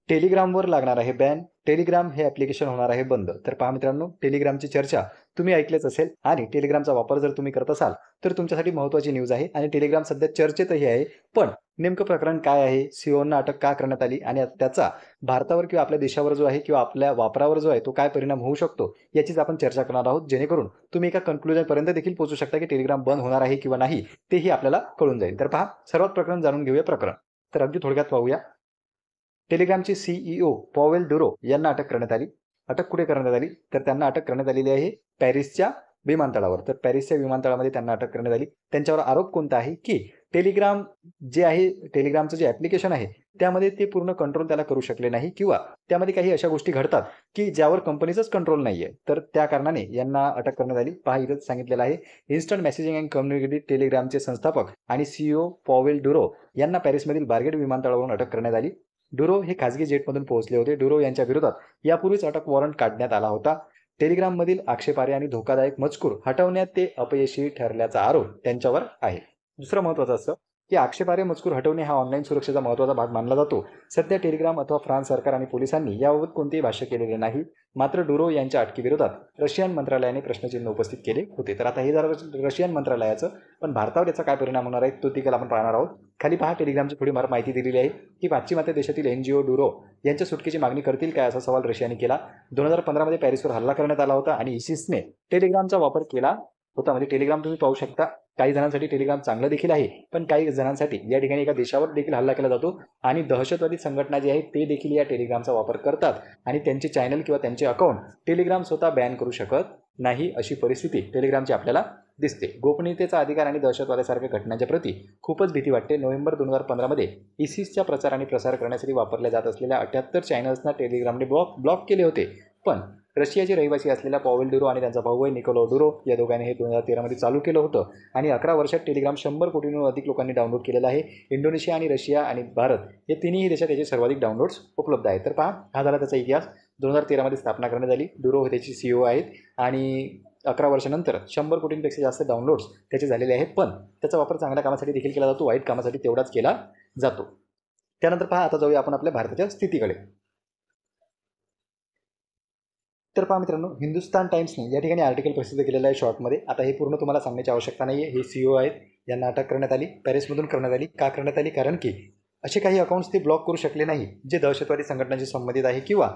टेलिग्रामवर लागणार आहे ban. Telegram हे ॲप्लिकेशन होणार आहे बंद. तर पहा मित्रांनो, टेलिग्रामची चर्चा तुम्ही ऐकलीच असेल आणि टेलिग्रामचा वापर जर तुम्ही करत असाल तर तुमच्यासाठी महत्त्वाची न्यूज आहे आणि टेलिग्राम सध्या चर्चेतही आहे. पण नेमकं प्रकरण काय आहे? सीईओंना अटक का करण्यात आली आणि त्याचा भारतावर किंवा आपल्या देशावर जो आहे किंवा आपल्या वापरावर जो आहे तो काय परिणाम होऊ शकतो याचीच आपण चर्चा करणार आहोत, जेणेकरून तुम्ही एका कन्क्लुजनपर्यंत देखील पोहोचू शकता की टेलिग्राम बंद होणार आहे किंवा नाही तेही आपल्याला कळून जाईल. तर पहा, सर्वात प्रकरण जाणून घेऊया प्रकरण. तर अगदी थोडक्यात पाहूया. टेलिग्रामचे सीईओ पॉवेल डुरो यांना अटक करण्यात आली. अटक कुठे करण्यात आली? तर त्यांना अटक करण्यात आलेली आहे पॅरिसच्या विमानतळावर. तर पॅरिसच्या विमानतळामध्ये त्यांना अटक करण्यात आली. त्यांच्यावर आरोप कोणता आहे की टेलिग्राम जे आहे, टेलिग्रामचं जे ॲप्लिकेशन आहे त्यामध्ये ते पूर्ण कंट्रोल त्याला करू शकले नाही किंवा त्यामध्ये काही अशा गोष्टी घडतात की ज्यावर कंपनीचाच कंट्रोल नाही आहे. तर त्या कारणाने यांना अटक करण्यात आली. पहा, इथं सांगितलेलं आहे, इन्स्टंट मेसेजिंग अँड कम्युनिकेटिव्ह टेलिग्रामचे संस्थापक आणि सीईओ पॉवेल डुरो यांना पॅरिसमधील बार्गेट विमानतळावरून अटक करण्यात आली. डुरो हे खाजगी जेटमधून पोहोचले होते. डुरो यांच्या विरोधात यापूर्वीच अटक वॉरंट काढण्यात आला होता. टेलिग्राममधील आक्षेपार्ह आणि धोकादायक मजकूर हटवण्यात ते अपयशी ठरल्याचा आरोप त्यांच्यावर आहे. दुसरं महत्त्वाचं असं की आक्षेपार्ह मजकूर हटवणे हा ऑनलाईन सुरक्षेचा महत्त्वाचा भाग मानला जातो. सध्या टेलिग्राम अथवा फ्रान्स सरकार आणि पोलिसांनी याबाबत कोणतेही भाष्य केलेले नाही. मात्र डुरो यांच्या अटकेविरोधात रशियन मंत्रालयाने प्रश्नचिन्ह उपस्थित केले होते. तर आता हे झालं रशियन मंत्रालयाचं, पण भारतावर याचा काय परिणाम होणार आहे तो देखील आपण पाहणार आहोत. खाली पहा, टेलिग्रामची थोडी माहिती दिलेली आहे की पाश्चिमात्य देशातील एनजीओ डुरो यांच्या सुटकेची मागणी करतील काय, असा सवाल रशियाने केला. 2015 मध्ये पॅरिसवर हल्ला करण्यात आला होता आणि इसिसने टेलिग्रामचा वापर केला होता. म्हणजे टेलिग्राम तुम्ही पाहू शकता, काही जणांसाठी टेलिग्राम चांगलं देखील आहे, पण काही जणांसाठी या ठिकाणी एका देशावर देखील हल्ला केला जातो आणि दहशतवादी संघटना जी आहे ते देखील या टेलिग्रामचा वापर करतात आणि त्यांचे चॅनल किंवा त्यांचे अकाउंट टेलिग्राम स्वतः बॅन करू शकत नाही, अशी परिस्थिती टेलिग्रामची आपल्याला दिसते. गोपनीयतेचा अधिकार आणि दहशतवादासारख्या घटनांच्या प्रती खूपच भीती वाटते. नोव्हेंबर 2015 मध्ये इसिसच्या प्रचार आणि प्रसार करण्यासाठी वापरल्या जात असलेल्या 78 चॅनल्सना टेलिग्रामने ब्लॉक केले होते. पण रशियाचे रहिवासी असलेल्या पॉवेल डुरो आणि त्यांचा भाऊ निकोलो डुरो या दोघांनी हे 2013 मध्ये चालू केलं होतं आणि 11 वर्षात टेलिग्राम 100 कोटींहून अधिक लोकांनी डाउनलोड केलेलं आहे. इंडोनेशिया आणि रशिया आणि भारत हे तिन्ही देशात याचे सर्वाधिक डाउनलोड्स उपलब्ध आहेत. तर पहा, हा झाला त्याचा इतिहास. 2013 मध्ये स्थापना करण्यात आली. डुरो त्याची सीईओ आहेत आणि 11 वर्षानंतर 100 कोटींपेक्षा जास्त डाउनलोड्स त्याचे झालेले आहेत. पण त्याचा वापर चांगल्या कामासाठी देखील केला जातो, वाईट कामासाठी तेवढाच केला जातो. त्यानंतर पहा, आता जाऊया आपण आपल्या भारताच्या स्थितीकडे. तर पहा मित्रांनो, हिंदुस्तान टाइम्सने या ठिकाणी आर्टिकल प्रसिद्ध केलेलं आहे शॉर्टमध्ये. आता हे पूर्ण तुम्हाला सांगण्याची आवश्यकता नाही आहे. हे सीईओ आहेत, यांना अटक करण्यात आली, पॅरिसमधून करण्यात आली. का करण्यात आली? कारण की असे काही अकाउंट्स ते ब्लॉक करू शकले नाही जे दहशतवादी संघटनाशी संबंधित आहे किंवा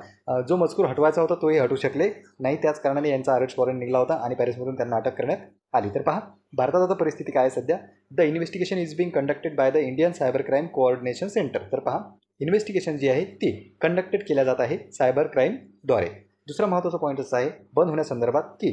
जो मजकूर हटवायचा होता तोही हटू शकले नाही. त्याच कारणाने यांचा अरेस्ट वॉरंट निघाला होता आणि पॅरिसमधून त्यांना अटक करण्यात आली. तर पहा, भारतात आता परिस्थिती काय आहे सध्या. The investigation is being conducted by the Indian cyber crime coordination centre. तर पहा, इन्व्हेस्टिगेशन जी आहे ती कंडक्टेड केल्या जात आहे सायबर क्राईमद्वारे. दुसरा महत्त्वाचा पॉईंट असा आहे बंद होण्यासंदर्भात की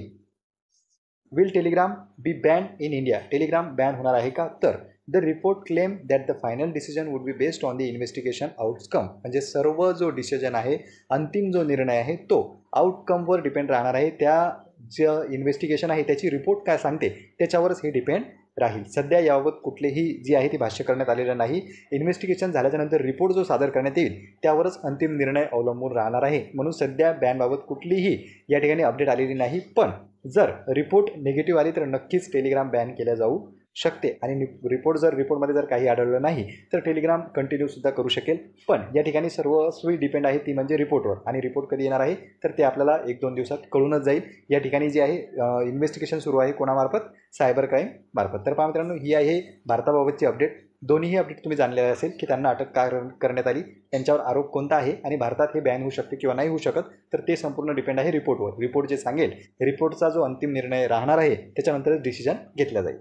will Telegram be ban in India. Telegram ban होणार आहे का? तर the report claim that the final decision would be based on the investigation outcome. म्हणजे सर्व जो डिसिजन आहे, अंतिम जो निर्णय आहे तो आउटकमवर डिपेंड राहणार आहे. त्या जे इन्व्हेस्टिगेशन आहे त्याची रिपोर्ट काय सांगते त्याच्यावरच हे डिपेंड राहील. सध्या याबाबत कुठलेही जी आहे ती भाष्य करण्यात आलेलं नाही. इन्व्हेस्टिगेशन झाल्याच्यानंतर रिपोर्ट जो सादर करण्यात येईल त्यावरच अंतिम निर्णय अवलंबून राहणार आहे. म्हणून सध्या बॅनबाबत कुठलीही या ठिकाणी अपडेट आलेली नाही. पण जर रिपोर्ट निगेटिव्ह आली तर नक्कीच टेलिग्राम बॅन केल्या जाऊ शकते आणि रिपोर्टमध्ये जर काही आढळलं नाही तर टेलिग्राम कंटिन्यू सुद्धा करू शकेल. पण या ठिकाणी सर्वस्वी डिपेंड आहे ती म्हणजे रिपोर्टवर, आणि रिपोर्ट कधी येणार आहे तर ते आपल्याला 1-2 दिवसात कळूनच जाईल. या ठिकाणी जे आहे इन्व्हेस्टिगेशन सुरू आहे कोणामार्फत? सायबर क्राईम मार्फत. तर पहा मित्रांनो, ही आहे भारताबाबतची अपडेट. दोन्ही अपडेट तुम्ही जाणलेले असेल की त्यांना अटक का करण्यात आली, त्यांच्यावर आरोप कोणता आहे आणि भारतात हे बॅन होऊ शकते किंवा नाही होऊ शकत, तर ते संपूर्ण डिपेंड आहे रिपोर्टवर. रिपोर्ट जे सांगेल, रिपोर्टचा जो अंतिम निर्णय राहणार आहे त्याच्यानंतरच डिसिजन घेतला जाईल.